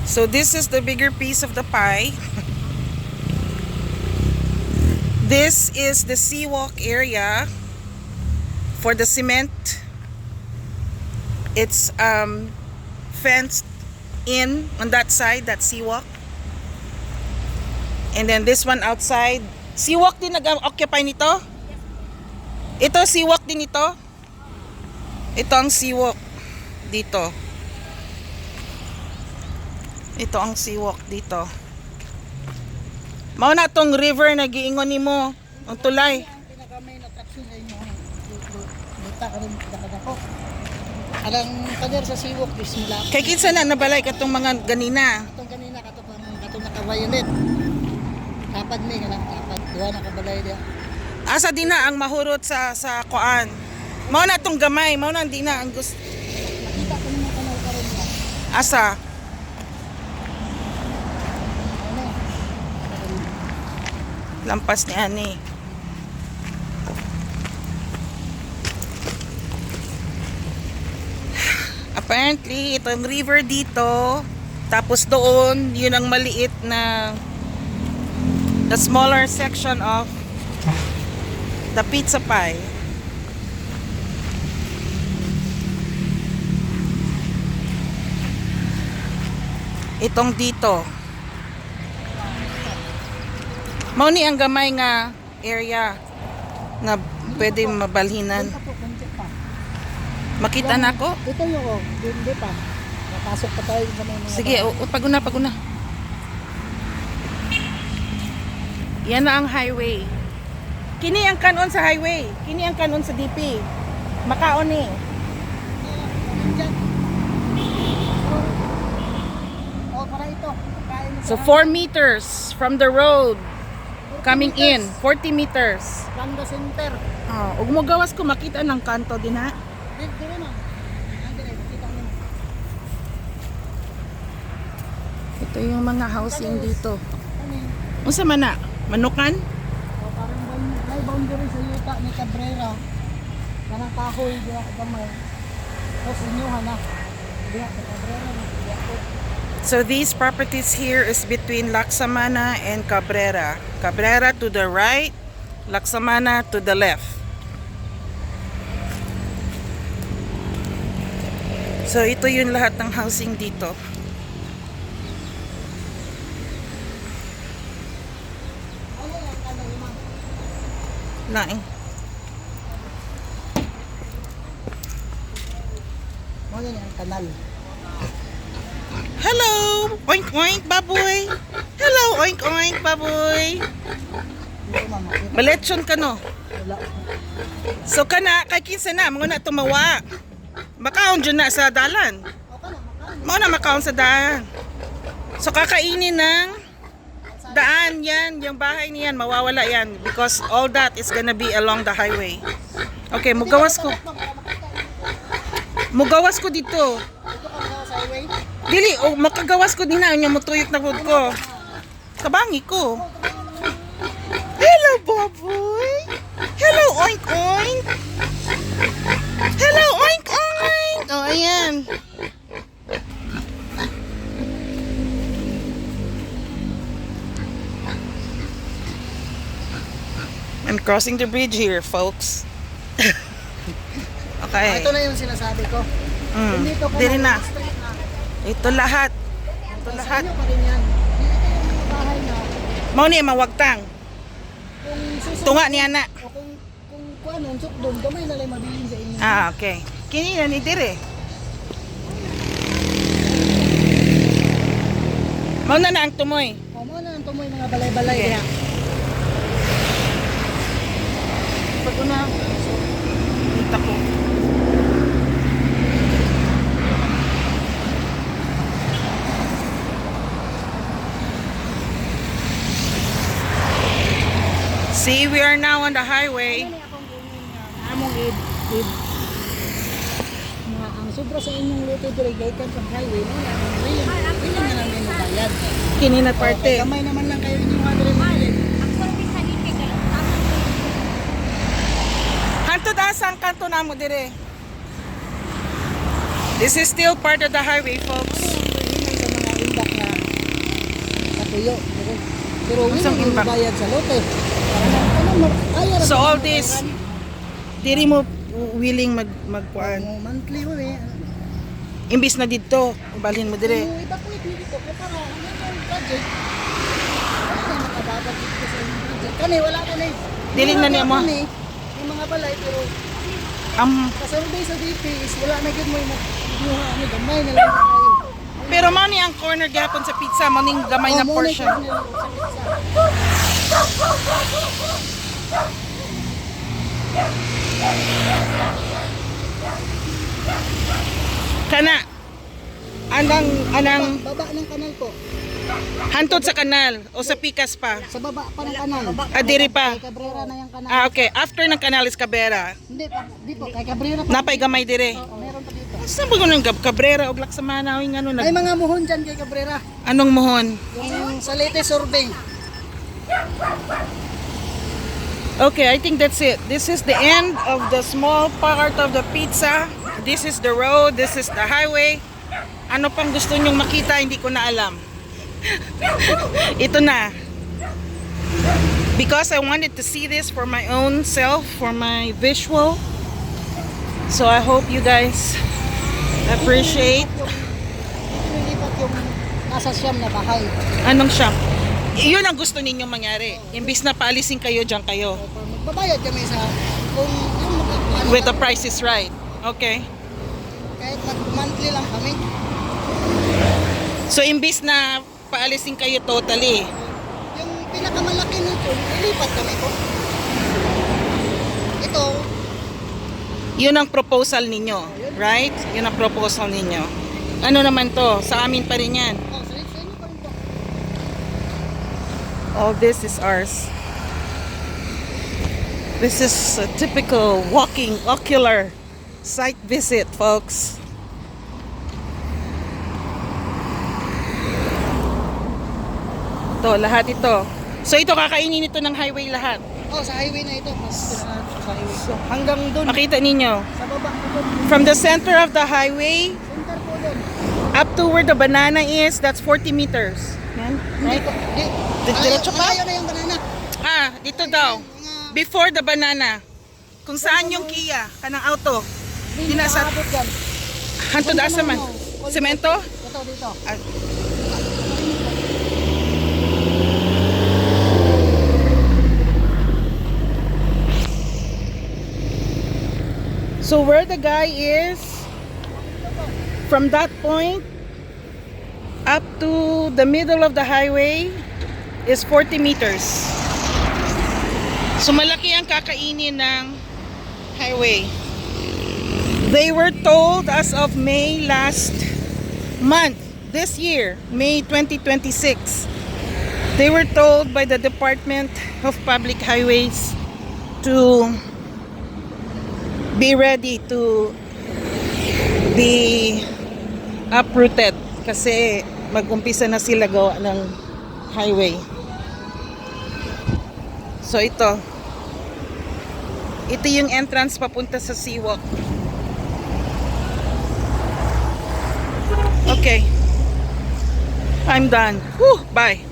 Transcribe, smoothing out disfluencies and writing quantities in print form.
So this is the bigger piece of the pie. This is the seawalk area for the cement. It's fenced in on that side, that seawalk. And then this one outside. Seawalk din nag-occupy nito? Ito, seawalk din ito? Ito ang seawalk dito. Ito ang seawalk dito. Mao na tong river na giingon nimo, ang tulay. Ang pinaka-main attraction ay yung dita karon dakadako. Alang kader sa seawalk bismillah. Kay kinsa na nabalay katong mga ganina. Itong kanina katong naka-violet. Tapad mi kanang tapad duha na kabalay dia. Asa din na ang mahurot sa kuan. Mao na tong gamay, mao na di na ang gusto. Makita ko naman kanal karon niya. Asa? Ano? Lampas ni ani. Apparently, itong river dito. Tapos doon, yun ang maliit na the smaller section of the pizza pie. Itong dito. Mao ni ang gamay nga area na pwede mabalhinan. Ito po konti pa. Makita na ko? Ito yung hindi pa. Napasok pa tayo sa mga. Sige, paguna. Yan na ang highway. Kini ang kanon sa highway. Kini ang kanon sa DP. Makaon ni. Oh, para ito. Kain mo So sa 4 meters from the road coming in. 40 meters. from the center. Oh, ug mo gawas ko makita ng kanto din ha. Dito na. Andre, kita mo. Ito yung mga housing dito. Ano yun? Unsa man na? Manukan? O, parang may boundary sa yuta ni Cabrera. Kanang kahoy diya gamay. Tapos inyuhan na. Diya sa Cabrera na. Diya po. So these properties here is between Laksamana and Cabrera. Cabrera to the right, Laksamana to the left. So ito yung lahat ng housing dito. Ano yan? Ano yun, ma'am? Laing. Ano yan ang kanal? Hello! Oink oink baboy! Hello! Oink oink baboy! Dito, ma'am. Dito. Baletsyon ka no? Wala. So kana, kay kinsa na, mga na tumawa. Makaon dyan na sa dalan. O, ka na. Makain. Mga na makaon sa daan. So kakainin ng daan yan, yung bahay niyan, mawawala yan. Because all that is gonna be along the highway. Okay, mugawas ko. Mugawas ko dito. Dito ka na sa highway. Dili, makagawas ko din na, yung mutuyot na food ko. Kabangi ko. Hello, baboy! Hello, oink oink! Hello, oink oink! Oh, ayan. I'm crossing the bridge here, folks. Okay. Ito na yung sinasabi ko. Dito ka Dili na. Straight na. Ito lahat. Ito Sa lahat. inyo pa rin yan. Dito yung mga bahay na Mao ni mawagtang. kung susunod Tunga niya na. o kung ano, doon gamay na lang mabilin sa inyo. Ah, okay. Kini na ni dire. Mao na ang tumoy. O mo na ang tumoy mga balay-balay Okay. niya. Pag una, dito ko. See, we are now on the highway. Ano na akong ganyan nga, among id. Mga ang sobra sa inyong luto dirigated sa highway mo na willing na lang din mabayad. Kini na Okay, parte. gamay naman lang kayo inyong mga dirigated. Hantod asang kanto namo dire. This is still part of the highway, folks. Ano ang paghinay sa mga indak nga tuyo. Pero hindi Masang mo impact. bayad sa lote. So all this, diri mo willing magkuan. Monthly mo eh. Imbis na dito, ibalhin mo dire. Yung iba ko dito kaya para ang project. Wala na makababag dito sa inyong project. Kani wala ka na. Dili na niya mo. Yung mga balay pero kasurvey sa DP is wala na gid mo yung ano gamay na lang tayo. Pero mao ni ang corner gapon sa pizza, mao ning gamay na portion. Kana anang Baba ng kanal ko. hantod sa kanal o sa pikas pa. Sa baba pa ng kanal. Diri pa. Kay Cabrera na yung kanal. Okay, after ng kanal is Cabrera. Hindi pa dito kay Cabrera pa. Napay gamay dire. Meron pa dito. Saan ba ko ng Cabrera o Laksamana o yung ano May nag mga muhon dyan kay Cabrera. anong mohon? Yung sa latest survey. Okay, I think that's it. This is the end of the small part of the pizza. This is the road, this is the highway. Ano pang gusto nyong makita, hindi ko na alam. Ito na. Because I wanted to see this for my own self, for my visual. So I hope you guys appreciate. Yung lipat yung nasa siyam na bahay. Anong shop? Yun ang gusto ninyong mangyari. Imbis na paalisin kayo, dyan kayo. Magbabayad kami sa kung yung With the price is right. Okay. kahit monthly lang kami. So imbis na paalisin kayo totally, Yung pinakamalaki nito, nilipat kami ko. Ito, yun ang proposal ninyo, right? Yun ang proposal ninyo. Ano naman to? Sa amin pa rin yan. sa inyo pa rin to. All this is ours. This is a typical walking ocular site visit, folks. Ito, lahat ito. So ito, kakainin ito ng highway lahat. Sa highway na ito. Sa highway. So, hanggang doon. Makita ninyo. Sa baba ko doon. From the center of the highway Center po doon. up to where the banana is, that's 40 meters. Yan, Hindi right? po. Diretso pa? Malayo na yung banana. Ah, dito daw. Before the banana. Kung saan yung Kia, kanang auto. Hindi Di na sa nakakabot dyan. hantod asa man. Semento? Ito dito. Ah. So where the guy is, from that point up to the middle of the highway is 40 meters. So malaki ang kakainin ng highway. They were told as of May last month, this year, May 2026, they were told by the Department of Public Highways to be ready to be uprooted kasi mag-umpisa na sila gawa ng highway. So ito yung entrance papunta sa Seawalk. Okay, I'm done. Whew, bye.